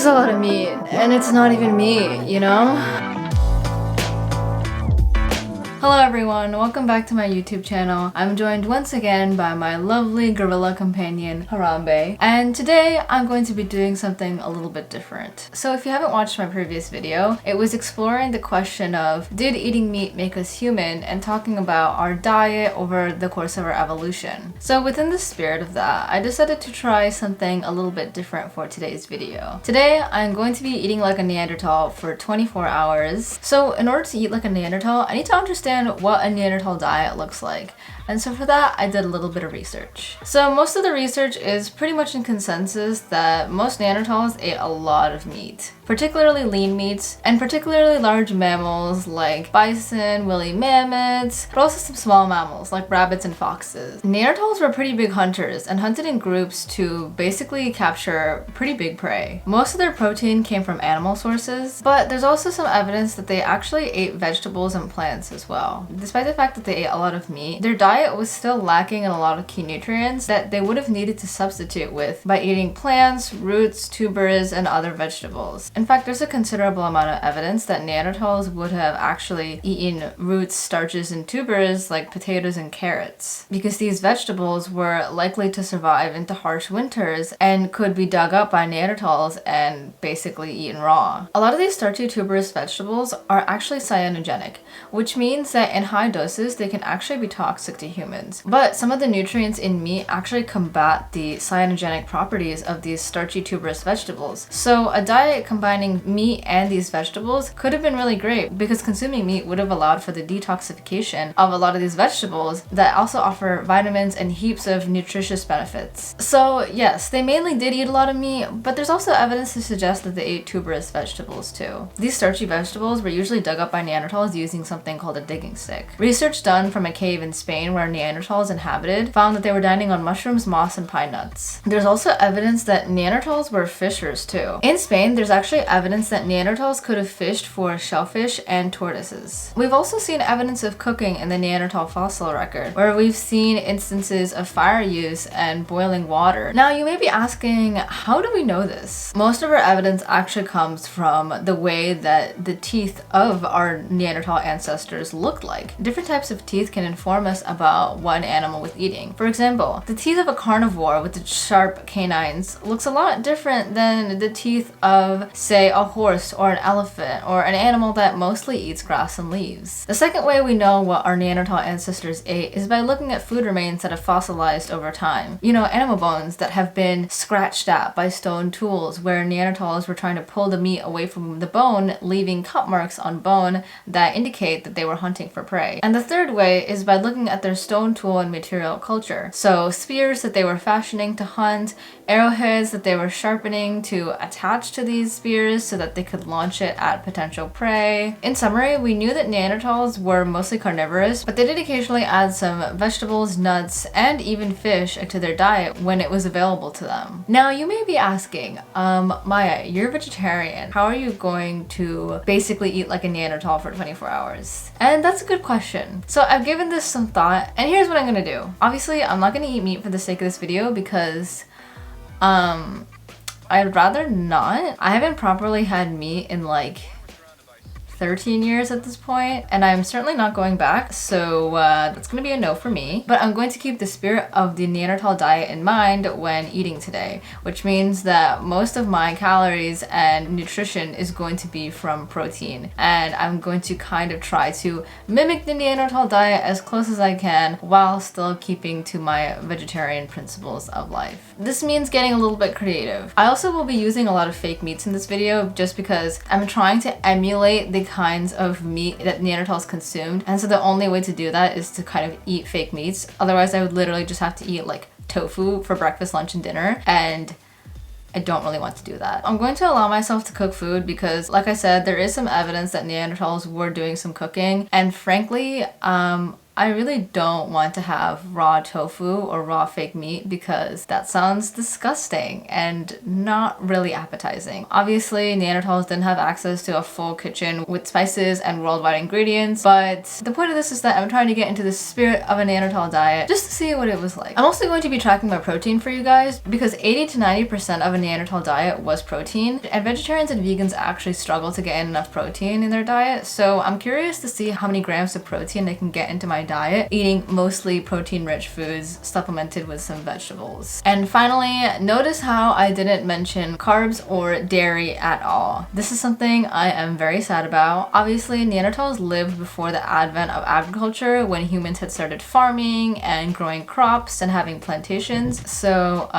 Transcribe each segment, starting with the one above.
a lot of meat, and it's not even meat, you know? Hello everyone, welcome back to my YouTube channel. I'm joined once again by my lovely gorilla companion, Harambe. And today I'm going to be doing something a little bit different. So if you haven't watched my previous video, it was exploring the question of, did eating meat make us human, and talking about our diet over the course of our evolution. So within the spirit of that, I decided to try something a little bit different for today's video. Today, I'm going to be eating like a Neanderthal for 24 hours. So in order to eat like a Neanderthal, I need to understand what a Neanderthal diet looks like. And so for that, I did a little bit of research. So most of the research is pretty much in consensus that most Neanderthals ate a lot of meat, particularly lean meats, and particularly large mammals like bison, woolly mammoths, but also some small mammals like rabbits and foxes. Neanderthals were pretty big hunters and hunted in groups to basically capture pretty big prey. Most of their protein came from animal sources, but there's also some evidence that they actually ate vegetables and plants as well. Despite the fact that they ate a lot of meat, their diet was still lacking in a lot of key nutrients that they would have needed to substitute with by eating plants, roots, tubers, and other vegetables. In fact, there's a considerable amount of evidence that Neanderthals would have actually eaten roots, starches, and tubers like potatoes and carrots, because these vegetables were likely to survive into harsh winters and could be dug up by Neanderthals and basically eaten raw. A lot of these starchy tuberous vegetables are actually cyanogenic, which means that in high doses they can actually be toxic to humans. But some of the nutrients in meat actually combat the cyanogenic properties of these starchy tuberous vegetables. So a diet combining meat and these vegetables could have been really great, because consuming meat would have allowed for the detoxification of a lot of these vegetables that also offer vitamins and heaps of nutritious benefits. So yes, they mainly did eat a lot of meat, but there's also evidence to suggest that they ate tuberous vegetables too. These starchy vegetables were usually dug up by Neanderthals using something called a digging stick. Research done from a cave in Spain where Neanderthals inhabited found that they were dining on mushrooms, moss, and pine nuts. There's also evidence that Neanderthals were fishers too. In Spain, there's actually evidence that Neanderthals could have fished for shellfish and tortoises. We've also seen evidence of cooking in the Neanderthal fossil record, where we've seen instances of fire use and boiling water. Now, you may be asking, how do we know this? Most of our evidence actually comes from the way that the teeth of our Neanderthal ancestors looked like. Different types of teeth can inform us about what an animal was eating. For example, the teeth of a carnivore with its sharp canines looks a lot different than the teeth of, say, a horse or an elephant or an animal that mostly eats grass and leaves. The second way we know what our Neanderthal ancestors ate is by looking at food remains that have fossilized over time. You know, animal bones that have been scratched at by stone tools, where Neanderthals were trying to pull the meat away from the bone, leaving cut marks on bone that indicate that they were hunting for prey. And the third way is by looking at their stone tool and material culture. So spears that they were fashioning to hunt, arrowheads that they were sharpening to attach to these spears so that they could launch it at potential prey. In summary, we knew that Neanderthals were mostly carnivorous, but they did occasionally add some vegetables, nuts, and even fish to their diet when it was available to them. Now, you may be asking, Maya, you're a vegetarian. How are you going to basically eat like a Neanderthal for 24 hours? And that's a good question. So I've given this some thought, and here's what I'm gonna do. Obviously, I'm not gonna eat meat for the sake of this video because I'd rather not. I haven't properly had meat in like 13 years at this point, and I'm certainly not going back, so that's gonna be a no for me. But I'm going to keep the spirit of the Neanderthal diet in mind when eating today, which means that most of my calories and nutrition is going to be from protein, and I'm going to kind of try to mimic the Neanderthal diet as close as I can while still keeping to my vegetarian principles of life. This means getting a little bit creative. I also will be using a lot of fake meats in this video just because I'm trying to emulate the kinds of meat that Neanderthals consumed, and so the only way to do that is to kind of eat fake meats. Otherwise, I would literally just have to eat like tofu for breakfast, lunch, and dinner, and I don't really want to do that. I'm going to allow myself to cook food because, like I said, there is some evidence that Neanderthals were doing some cooking, and frankly, I really don't want to have raw tofu or raw fake meat because that sounds disgusting and not really appetizing. Obviously, Neanderthals didn't have access to a full kitchen with spices and worldwide ingredients, but the point of this is that I'm trying to get into the spirit of a Neanderthal diet just to see what it was like. I'm also going to be tracking my protein for you guys because 80 to 90% of a Neanderthal diet was protein, and vegetarians and vegans actually struggle to get enough protein in their diet, so I'm curious to see how many grams of protein I can get into my diet eating mostly protein-rich foods supplemented with some vegetables. And finally, notice how I didn't mention carbs or dairy at all. This is something I am very sad about. Obviously, Neanderthals lived before the advent of agriculture when humans had started farming and growing crops and having plantations. So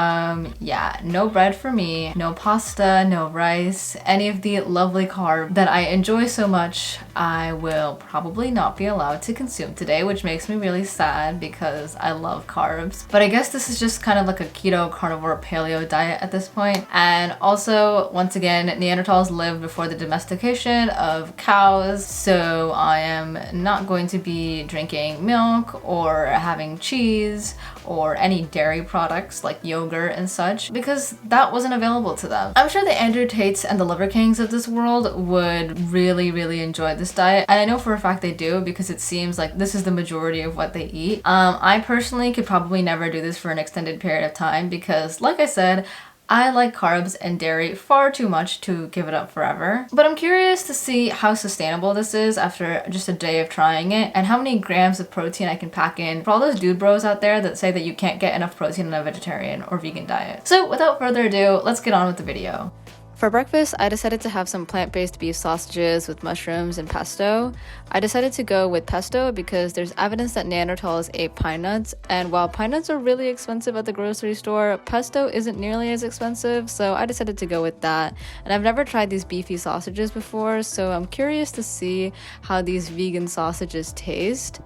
yeah, no bread for me, no pasta, no rice, any of the lovely carbs that I enjoy so much I will probably not be allowed to consume today, which makes me really sad because I love carbs. But I guess this is just kind of like a keto, carnivore, paleo diet at this point. And also, once again, Neanderthals lived before the domestication of cows, so I am not going to be drinking milk or having cheese or any dairy products like yogurt and such because that wasn't available to them. I'm sure the Andrew Tates and the Liver Kings of this world would really enjoy this diet, and I know for a fact they do because it seems like this is the majority of what they eat. I personally could probably never do this for an extended period of time because, like I said, I like carbs and dairy far too much to give it up forever. But I'm curious to see how sustainable this is after just a day of trying it and how many grams of protein I can pack in for all those dude bros out there that say that you can't get enough protein in a vegetarian or vegan diet. So without further ado, let's get on with the video. For breakfast, I decided to have some plant-based beef sausages with mushrooms and pesto. I decided to go with pesto because there's evidence that Neanderthals ate pine nuts, and while pine nuts are really expensive at the grocery store, pesto isn't nearly as expensive, so I decided to go with that. And I've never tried these beefy sausages before, so I'm curious to see how these vegan sausages taste.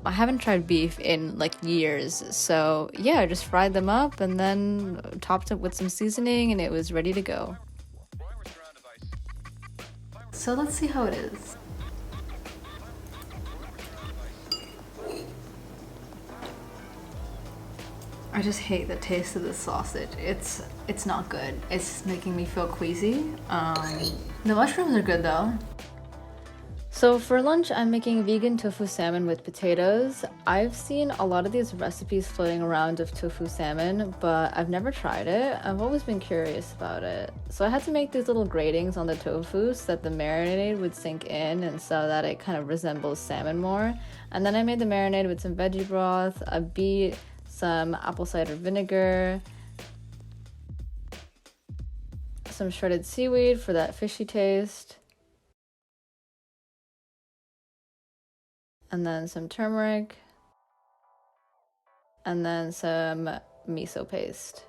I haven't tried beef in like years, so yeah, I just fried them up and then topped it with some seasoning and it was ready to go. So let's see how it is. I just hate the taste of the sausage. It's not good. It's making me feel queasy. The mushrooms are good though. So for lunch, I'm making vegan tofu salmon with potatoes. I've seen a lot of these recipes floating around of tofu salmon, but I've never tried it. I've always been curious about it. So I had to make these little gratings on the tofu so that the marinade would sink in and so that it kind of resembles salmon more. And then I made the marinade with some veggie broth, a beet, some apple cider vinegar, some shredded seaweed for that fishy taste, and then some turmeric, and then some miso paste.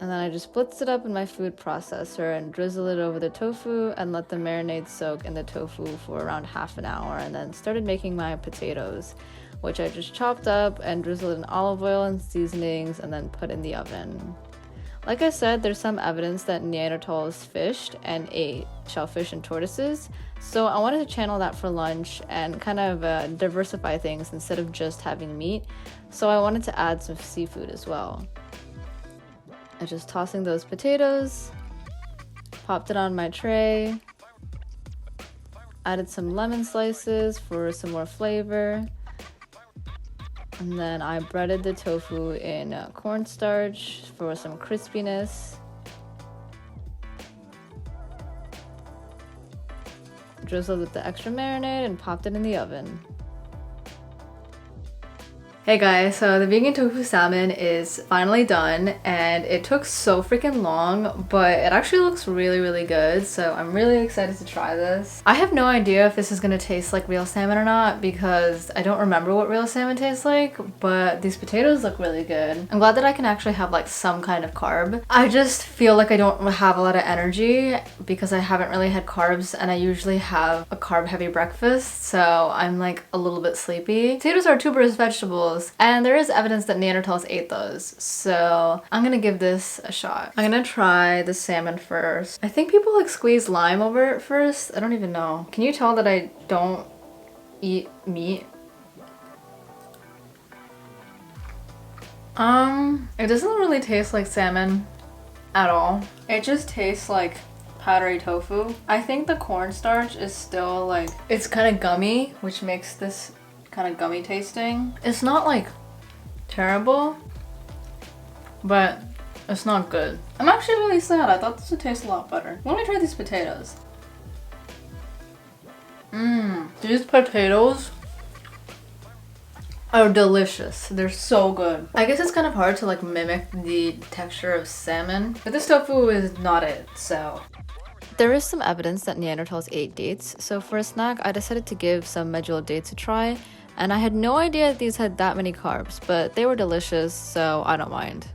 And then I just blitzed it up in my food processor and drizzled it over the tofu and let the marinade soak in the tofu for around half an hour, and then started making my potatoes, which I just chopped up and drizzled in olive oil and seasonings and then put in the oven. Like I said, there's some evidence that Neanderthals fished and ate shellfish and tortoises, so I wanted to channel that for lunch and kind of diversify things instead of just having meat, so I wanted to add some seafood as well. I'm just tossing those potatoes, popped it on my tray, added some lemon slices for some more flavor, and then I breaded the tofu in cornstarch for some crispiness. Drizzled with the extra marinade and popped it in the oven. Hey guys, so the vegan tofu salmon is finally done and it took so freaking long, but it actually looks really good, so I'm really excited to try this. I have no idea if this is gonna taste like real salmon or not because I don't remember what real salmon tastes like, but these potatoes look really good. I'm glad that I can actually have like some kind of carb. I just feel like I don't have a lot of energy because I haven't really had carbs and I usually have a carb heavy breakfast, so I'm like a little bit sleepy. Potatoes are tuberous vegetables, and there is evidence that Neanderthals ate those, so I'm gonna give this a shot. I'm gonna try the salmon first. I think people like squeeze lime over it first. I don't even know. Can you tell that I don't eat meat. It doesn't really taste like salmon at all. It just tastes like powdery tofu. I think the cornstarch is still like, it's kind of gummy, which makes this kind of gummy tasting. It's not like terrible, but it's not good. I'm actually really sad. I thought this would taste a lot better. Let me try these potatoes. These potatoes are delicious. They're so good. I guess it's kind of hard to like mimic the texture of salmon, but this tofu is not it, so. There is some evidence that Neanderthals ate dates, so for a snack I decided to give some medjool dates a try, and I had no idea that these had that many carbs, but they were delicious, so I don't mind.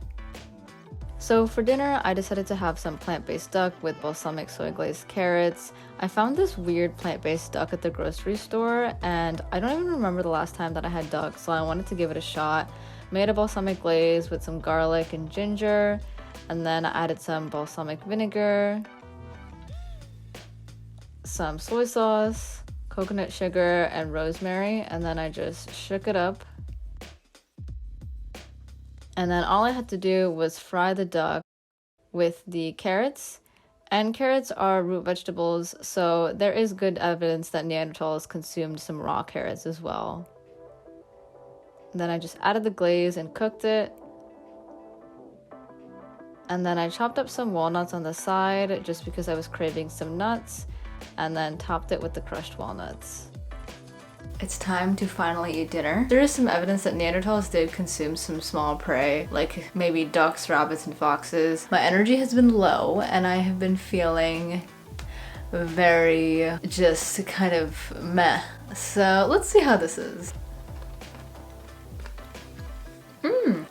So for dinner, I decided to have some plant-based duck with balsamic soy glazed carrots. I found this weird plant-based duck at the grocery store, and I don't even remember the last time that I had duck, so I wanted to give it a shot. Made a balsamic glaze with some garlic and ginger, and then I added some balsamic vinegar, some soy sauce, coconut sugar, and rosemary, and then I just shook it up. And then all I had to do was fry the duck with the carrots. And carrots are root vegetables, so there is good evidence that Neanderthals consumed some raw carrots as well. And then I just added the glaze and cooked it. And then I chopped up some walnuts on the side just because I was craving some nuts, and then topped it with the crushed walnuts. It's time to finally eat dinner. There is some evidence that Neanderthals did consume some small prey, like maybe ducks, rabbits, and foxes. My energy has been low, and I have been feeling very just kind of meh. So let's see how this is.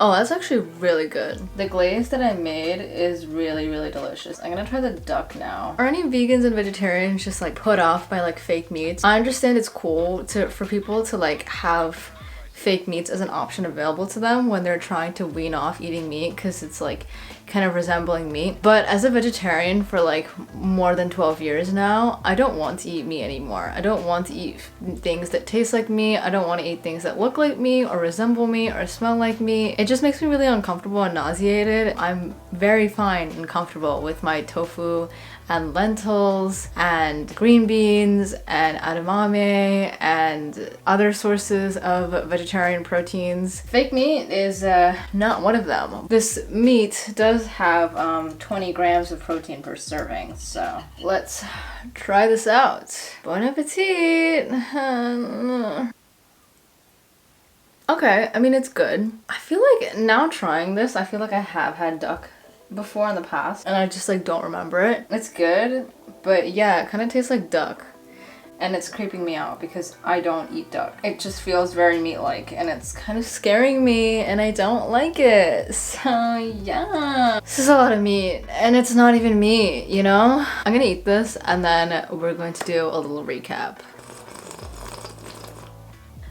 Oh, that's actually really good. The glaze that I made is really, really delicious. I'm gonna try the duck now. Are any vegans and vegetarians just like put off by like fake meats? I understand it's cool for people to like have fake meats as an option available to them when they're trying to wean off eating meat because it's like kind of resembling meat. But as a vegetarian for like more than 12 years now, I don't want to eat meat anymore. I don't want to eat things that taste like meat. I don't want to eat things that look like me or resemble me or smell like me. It just makes me really uncomfortable and nauseated. I'm very fine and comfortable with my tofu and lentils and green beans and edamame and other sources of vegetarian proteins. Fake meat is not one of them. This meat does have 20 grams of protein per serving, so let's try this out. Bon appetit! Okay, I mean, it's good. I feel like now trying this, I feel like I have had duck before in the past and I just like don't remember it. It's good, but yeah, it kind of tastes like duck and it's creeping me out because I don't eat duck. It just feels very meat-like and it's kind of scaring me and I don't like it. So yeah, this is a lot of meat and it's not even meat, you know? I'm gonna eat this and then we're going to do a little recap.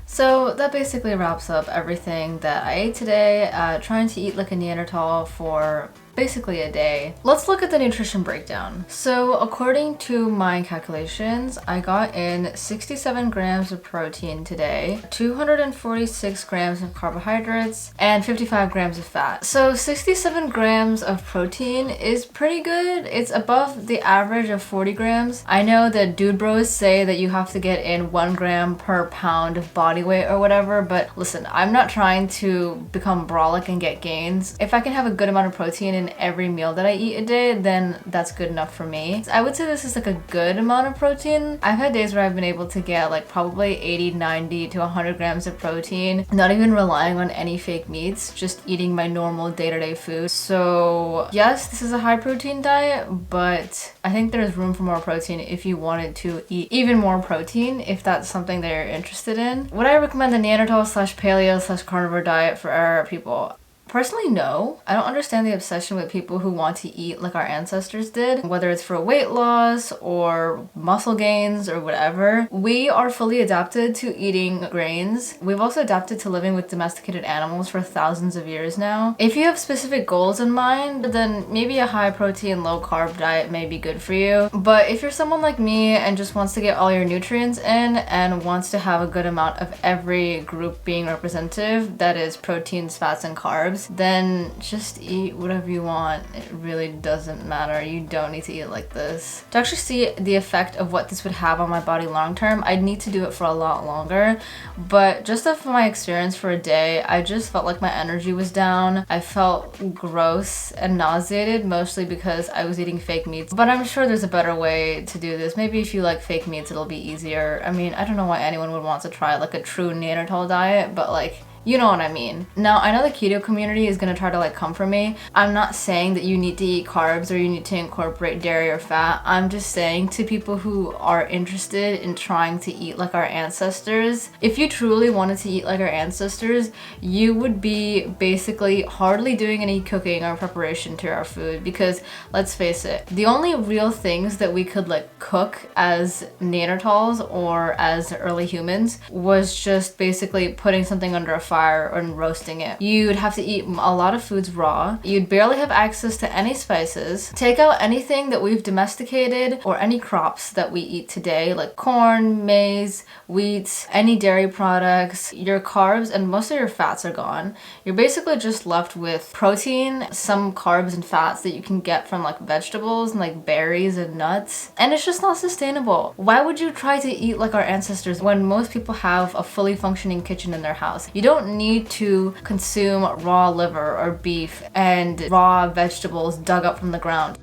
So that basically wraps up everything that I ate today, trying to eat like a Neanderthal for basically a day. Let's look at the nutrition breakdown. So according to my calculations, I got in 67 grams of protein today, 246 grams of carbohydrates, and 55 grams of fat. So 67 grams of protein is pretty good. It's above the average of 40 grams. I know that dude bros say that you have to get in 1 gram per pound of body weight or whatever, but listen, I'm not trying to become brolic and get gains. If I can have a good amount of protein in every meal that I eat a day, then that's good enough for me. I would say this is like a good amount of protein. I've had days where I've been able to get like probably 80, 90 to 100 grams of protein, not even relying on any fake meats, just eating my normal day-to-day food. So yes, this is a high protein diet, but I think there's room for more protein if you wanted to eat even more protein, if that's something that you're interested in. Would I recommend the Neanderthal / paleo / carnivore diet for our people? Personally, no. I don't understand the obsession with people who want to eat like our ancestors did, whether it's for weight loss or muscle gains or whatever. We are fully adapted to eating grains. We've also adapted to living with domesticated animals for thousands of years now. If you have specific goals in mind, then maybe a high protein, low carb diet may be good for you. But if you're someone like me and just wants to get all your nutrients in and wants to have a good amount of every group being representative, that is proteins, fats, and carbs, then just eat whatever you want. It really doesn't matter. You don't need to eat like this. To actually see the effect of what this would have on my body long term, I'd need to do it for a lot longer. But just off of my experience for a day, I just felt like my energy was down. I felt gross and nauseated, mostly because I was eating fake meats. But I'm sure there's a better way to do this. Maybe if you like fake meats, it'll be easier. I mean, I don't know why anyone would want to try like a true Neanderthal diet, but like, you know what I mean. Now, I know the keto community is gonna try to like come for me. I'm not saying that you need to eat carbs or you need to incorporate dairy or fat. I'm just saying to people who are interested in trying to eat like our ancestors, if you truly wanted to eat like our ancestors, you would be basically hardly doing any cooking or preparation to our food, because let's face it, the only real things that we could like cook as Neanderthals or as early humans was just basically putting something under a fire and roasting it. You'd have to eat a lot of foods raw. You'd barely have access to any spices. Take out anything that we've domesticated or any crops that we eat today, like corn, maize, wheat, any dairy products. Your carbs and most of your fats are gone. You're basically just left with protein, some carbs and fats that you can get from like vegetables and like berries and nuts. And it's just not sustainable. Why would you try to eat like our ancestors when most people have a fully functioning kitchen in their house? You don't need to consume raw liver or beef and raw vegetables dug up from the ground.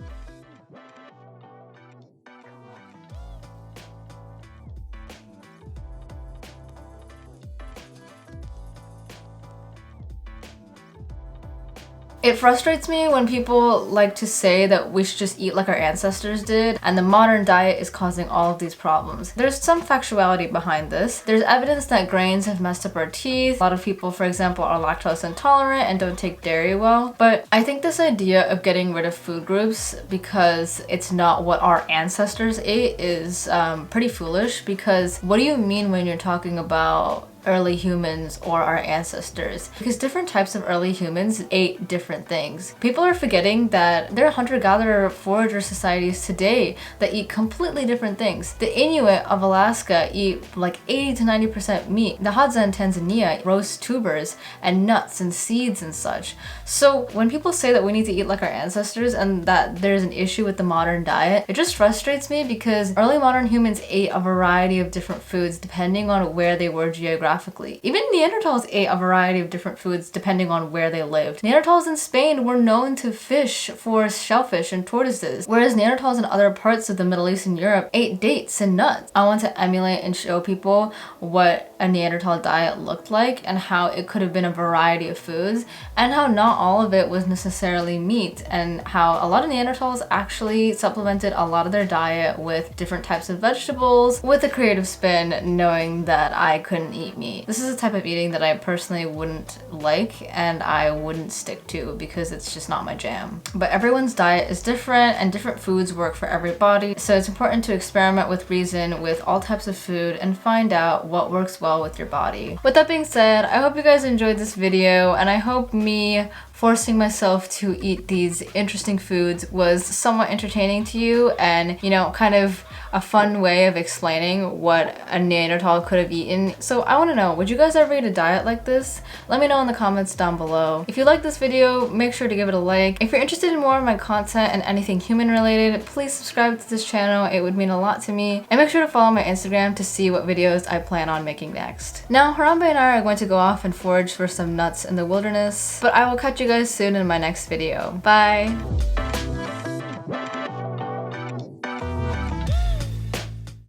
It frustrates me when people like to say that we should just eat like our ancestors did and the modern diet is causing all of these problems. There's some factuality behind this. There's evidence that grains have messed up our teeth. A lot of people, for example, are lactose intolerant and don't take dairy well. But I think this idea of getting rid of food groups because it's not what our ancestors ate is pretty foolish, because what do you mean when you're talking about early humans or our ancestors? Because different types of early humans ate different things. People are forgetting that there are hunter-gatherer forager societies today that eat completely different things. The Inuit of Alaska eat like 80 to 90% meat. The Hadza in Tanzania roast tubers and nuts and seeds and such. So when people say that we need to eat like our ancestors and that there's an issue with the modern diet, it just frustrates me, because early modern humans ate a variety of different foods depending on where they were geographically. Even Neanderthals ate a variety of different foods depending on where they lived. Neanderthals in Spain were known to fish for shellfish and tortoises, whereas Neanderthals in other parts of the Middle East and Europe ate dates and nuts. I want to emulate and show people what a Neanderthal diet looked like and how it could have been a variety of foods, and how not all of it was necessarily meat, and how a lot of Neanderthals actually supplemented a lot of their diet with different types of vegetables with a creative spin, knowing that I couldn't eat meat. This is a type of eating that I personally wouldn't like and I wouldn't stick to, because it's just not my jam. But everyone's diet is different and different foods work for everybody, so it's important to experiment with reason with all types of food and find out what works well with your body. With that being said, I hope you guys enjoyed this video, and I hope me forcing myself to eat these interesting foods was somewhat entertaining to you, and you know, kind of a fun way of explaining what a Neanderthal could have eaten. So I want to know, would you guys ever eat a diet like this? Let me know in the comments down below. If you like this video, make sure to give it a like. If you're interested in more of my content and anything human related, please subscribe to this channel. It would mean a lot to me. And make sure to follow my Instagram to see what videos I plan on making next. Now, Harambe and I are going to go off and forage for some nuts in the wilderness, but I will catch you guys soon in my next video. Bye!